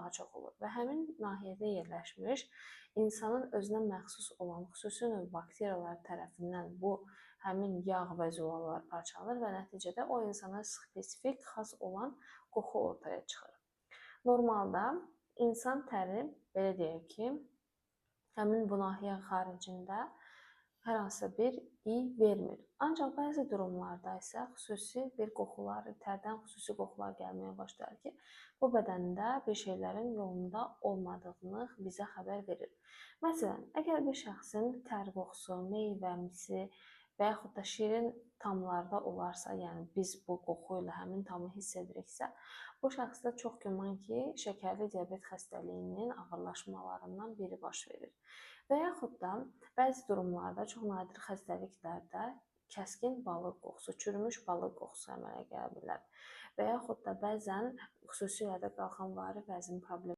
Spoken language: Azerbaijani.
daha çox olur və həmin nahiyədə yerləşmiş insanın özünə məxsus olan xüsusi növ bakteriyalar tərəfindən bu həmin yağ və zolalar parçalanır və nəticədə o insana spesifik, xas olan qoxu ortaya çıxır. Normalda insan təri, belə deyək ki, həmin bu nahiyə xaricində hər hansı bir iy vermir. Ancaq bəzi durumlarda isə xüsusi bir qoxular, tərdən xüsusi qoxular gəlməyə başlayır ki, bu bədəndə bir şeylərin yolunda olmadığını bizə xəbər verir. Məsələn, əgər bir şəxsin tər qoxusu, meyvəmsi və yaxud da şirin tamlarda olarsa, yəni biz bu qoxu ilə həmin tamı hiss ediriksə, bu şəxsdə çox güman ki, şəkərli diabet xəstəliyinin ağırlaşmalarından biri baş verir. Və yaxud da bəzi durumlarda, çox nadir xəstəliklərdə kəskin balıq qoxusu, çürümüş balıq qoxusu əmələ gələ bilər. Və yaxud da bəzən xüsusilə də qalxanvari vəzin problemi